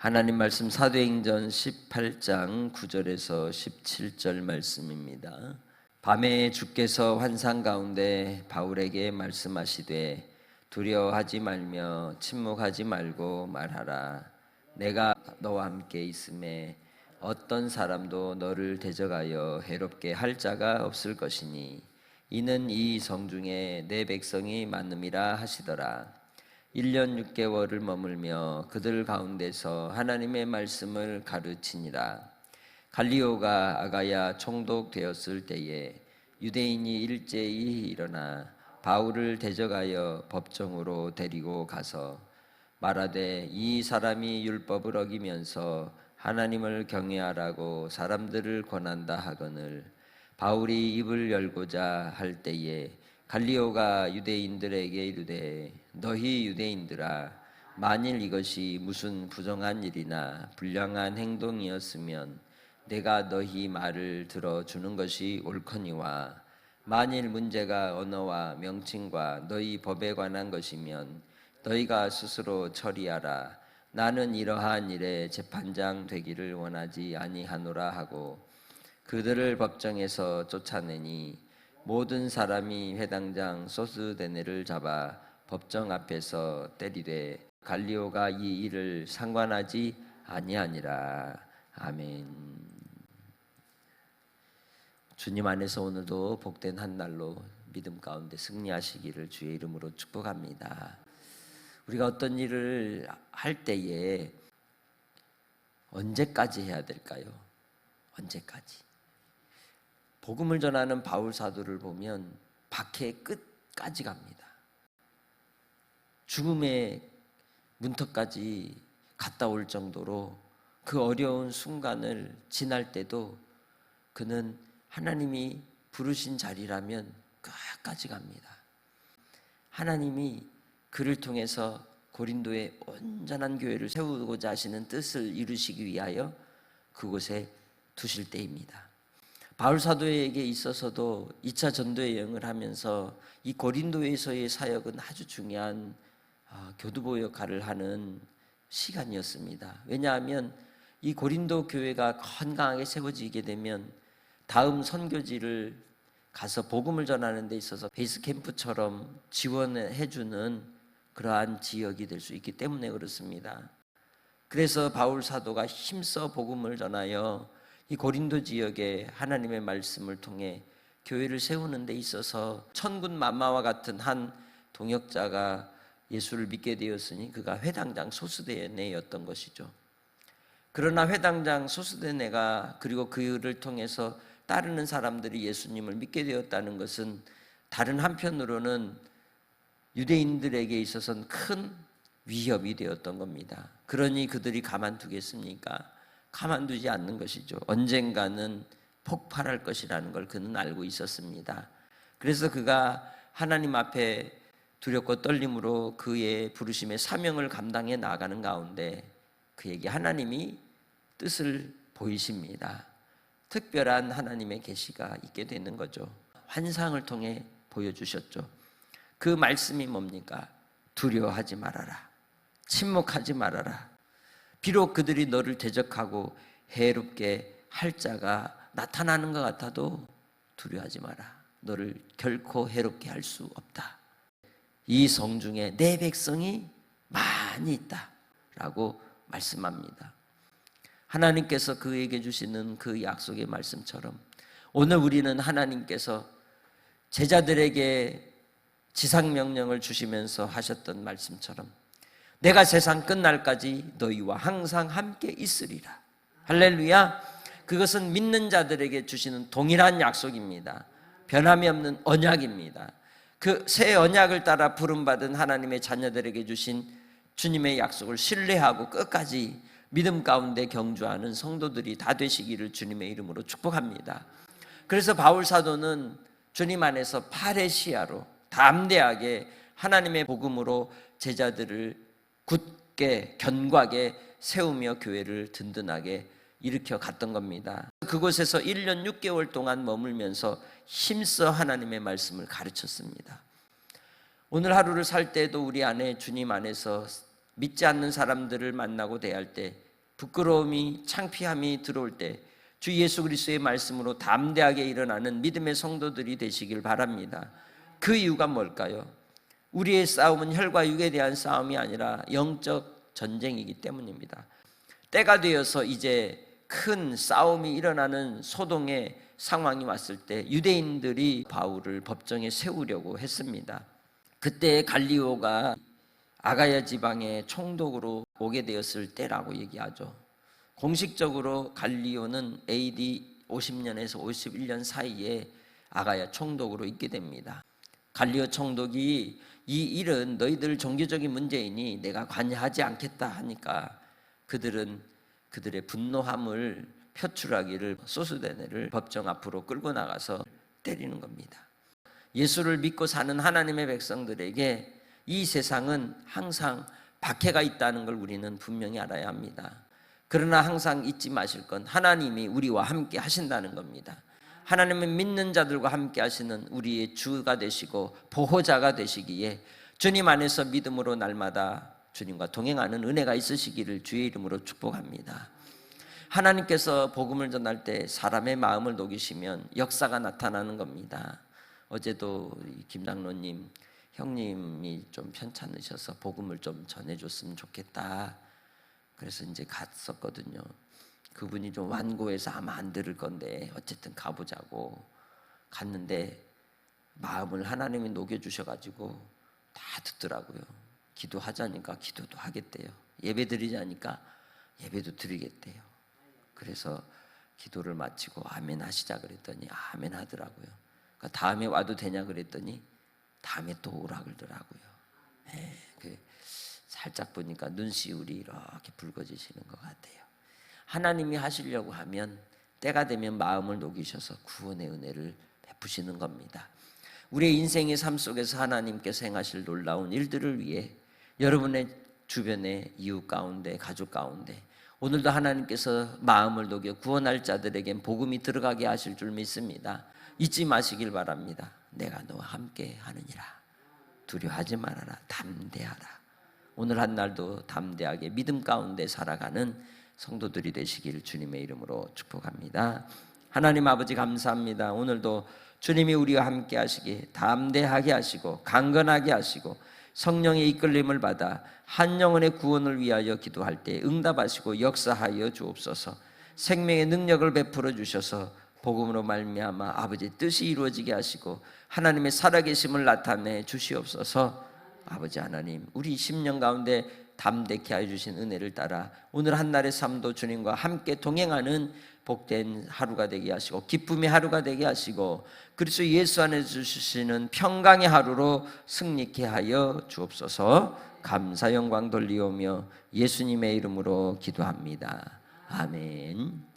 하나님 말씀 사도행전 18장 9절에서 17절 말씀입니다. 밤에 주께서 환상 가운데 바울에게 말씀하시되 두려워하지 말며 침묵하지 말고 말하라. 내가 너와 함께 있음에 어떤 사람도 너를 대적하여 해롭게 할 자가 없을 것이니 이는 이 성중에 내 백성이 많음이라 하시더라. 1년 6개월을 머물며 그들 가운데서 하나님의 말씀을 가르치니라. 갈리오가 아가야 총독되었을 때에 유대인이 일제히 일어나 바울을 대적하여 법정으로 데리고 가서 말하되 이 사람이 율법을 어기면서 하나님을 경외하라고 사람들을 권한다 하거늘 바울이 입을 열고자 할 때에 갈리오가 유대인들에게 이르되 너희 유대인들아 만일 이것이 무슨 부정한 일이나 불량한 행동이었으면 내가 너희 말을 들어주는 것이 옳거니와 만일 문제가 언어와 명칭과 너희 법에 관한 것이면 너희가 스스로 처리하라. 나는 이러한 일에 재판장 되기를 원하지 아니하노라 하고 그들을 법정에서 쫓아내니 모든 사람이 회당장 소스데네를 잡아 법정 앞에서 때리되 갈리오가 이 일을 상관하지 아니하니라. 아멘. 주님 안에서 오늘도 복된 한 날로 믿음 가운데 승리하시기를 주의 이름으로 축복합니다. 우리가 어떤 일을 할 때에 언제까지 해야 될까요? 언제까지? 복음을 전하는 바울 사도를 보면 박해의 끝까지 갑니다. 죽음의 문턱까지 갔다 올 정도로 그 어려운 순간을 지날 때도 그는 하나님이 부르신 자리라면 끝까지 갑니다. 하나님이 그를 통해서 고린도에 온전한 교회를 세우고자 하시는 뜻을 이루시기 위하여 그곳에 두실 때입니다. 바울 사도에게 있어서도 2차 전도의 여행을 하면서 이 고린도에서의 사역은 아주 중요한 교두보 역할을 하는 시간이었습니다. 왜냐하면 이 고린도 교회가 건강하게 세워지게 되면 다음 선교지를 가서 복음을 전하는 데 있어서 베이스 캠프처럼 지원해 주는 그러한 지역이 될 수 있기 때문에 그렇습니다. 그래서 바울 사도가 힘써 복음을 전하여 이 고린도 지역에 하나님의 말씀을 통해 교회를 세우는 데 있어서 천군 만마와 같은 한 동역자가 예수를 믿게 되었으니 그가 회당장 소스데네였던 것이죠. 그러나 회당장 소스데네가 그리고 그를 통해서 따르는 사람들이 예수님을 믿게 되었다는 것은 다른 한편으로는 유대인들에게 있어서는 큰 위협이 되었던 겁니다. 그러니 그들이 가만두겠습니까? 가만두지 않는 것이죠. 언젠가는 폭발할 것이라는 걸 그는 알고 있었습니다. 그래서 그가 하나님 앞에 두렵고 떨림으로 그의 부르심의 사명을 감당해 나가는 가운데 그에게 하나님이 뜻을 보이십니다. 특별한 하나님의 계시가 있게 되는 거죠. 환상을 통해 보여주셨죠. 그 말씀이 뭡니까? 두려워하지 말아라. 침묵하지 말아라. 비록 그들이 너를 대적하고 해롭게 할 자가 나타나는 것 같아도 두려워하지 마라. 너를 결코 해롭게 할 수 없다. 이 성중에 내 백성이 많이 있다 라고 말씀합니다. 하나님께서 그에게 주시는 그 약속의 말씀처럼 오늘 우리는 하나님께서 제자들에게 지상명령을 주시면서 하셨던 말씀처럼 내가 세상 끝날까지 너희와 항상 함께 있으리라. 할렐루야. 그것은 믿는 자들에게 주시는 동일한 약속입니다. 변함이 없는 언약입니다. 그 새 언약을 따라 부름받은 하나님의 자녀들에게 주신 주님의 약속을 신뢰하고 끝까지 믿음 가운데 경주하는 성도들이 다 되시기를 주님의 이름으로 축복합니다. 그래서 바울 사도는 주님 안에서 파레시아로 담대하게 하나님의 복음으로 제자들을 굳게 견고하게 세우며 교회를 든든하게 일으켜 갔던 겁니다. 그곳에서 1년 6개월 동안 머물면서 힘써 하나님의 말씀을 가르쳤습니다. 오늘 하루를 살 때도 우리 안에 주님 안에서 믿지 않는 사람들을 만나고 대할 때 부끄러움이 창피함이 들어올 때 주 예수 그리스도의 말씀으로 담대하게 일어나는 믿음의 성도들이 되시길 바랍니다. 그 이유가 뭘까요? 우리의 싸움은 혈과 육에 대한 싸움이 아니라 영적 전쟁이기 때문입니다. 때가 되어서 이제 큰 싸움이 일어나는 소동의 상황이 왔을 때 유대인들이 바울을 법정에 세우려고 했습니다. 그때 갈리오가 아가야 지방의 총독으로 오게 되었을 때라고 얘기하죠. 공식적으로 갈리오는 AD 50년에서 51년 사이에 아가야 총독으로 있게 됩니다. 갈리오 총독이 이 일은 너희들 종교적인 문제이니 내가 관여하지 않겠다 하니까 그들은 그들의 분노함을 표출하기를 소수대네를 법정 앞으로 끌고 나가서 때리는 겁니다. 예수를 믿고 사는 하나님의 백성들에게 이 세상은 항상 박해가 있다는 걸 우리는 분명히 알아야 합니다. 그러나 항상 잊지 마실 건 하나님이 우리와 함께 하신다는 겁니다. 하나님은 믿는 자들과 함께 하시는 우리의 주가 되시고 보호자가 되시기에 주님 안에서 믿음으로 날마다 주님과 동행하는 은혜가 있으시기를 주의 이름으로 축복합니다. 하나님께서 복음을 전할 때 사람의 마음을 녹이시면 역사가 나타나는 겁니다. 어제도 김 장로님, 형님이 좀 편찮으셔서 복음을 좀 전해줬으면 좋겠다. 그래서 이제 갔었거든요. 그분이 좀 완고해서 아마 안 들을 건데 어쨌든 가보자고 갔는데 마음을 하나님이 녹여주셔가지고 다 듣더라고요. 기도하자니까 기도도 하겠대요. 예배 드리자니까 예배도 드리겠대요. 그래서 기도를 마치고 아멘 하시자 그랬더니 아멘 하더라고요. 그러니까 다음에 와도 되냐 그랬더니 다음에 또 오라 그러더라고요. 살짝 보니까 눈시울이 이렇게 붉어지시는 것 같아요. 하나님이 하시려고 하면 때가 되면 마음을 녹이셔서 구원의 은혜를 베푸시는 겁니다. 우리의 인생의 삶 속에서 하나님께서 행하실 놀라운 일들을 위해 여러분의 주변의 이웃 가운데, 가족 가운데 오늘도 하나님께서 마음을 녹여 구원할 자들에겐 복음이 들어가게 하실 줄 믿습니다. 잊지 마시길 바랍니다. 내가 너와 함께 하느니라. 두려워하지 말아라. 담대하라. 오늘 한 날도 담대하게 믿음 가운데 살아가는 성도들이 되시길 주님의 이름으로 축복합니다. 하나님 아버지 감사합니다. 오늘도 주님이 우리와 함께 하시기에 담대하게 하시고 강건하게 하시고 성령의 이끌림을 받아 한 영혼의 구원을 위하여 기도할 때 응답하시고 역사하여 주옵소서. 생명의 능력을 베풀어 주셔서 복음으로 말미암아 아버지의 뜻이 이루어지게 하시고 하나님의 살아계심을 나타내 주시옵소서. 아버지 하나님, 우리 10년 가운데 담대케 하여 주신 은혜를 따라 오늘 한날의 삶도 주님과 함께 동행하는 복된 하루가 되게 하시고 기쁨의 하루가 되게 하시고 그리스도 예수 안에서 주시는 평강의 하루로 승리케 하여 주옵소서. 감사 영광 돌리오며 예수님의 이름으로 기도합니다. 아멘.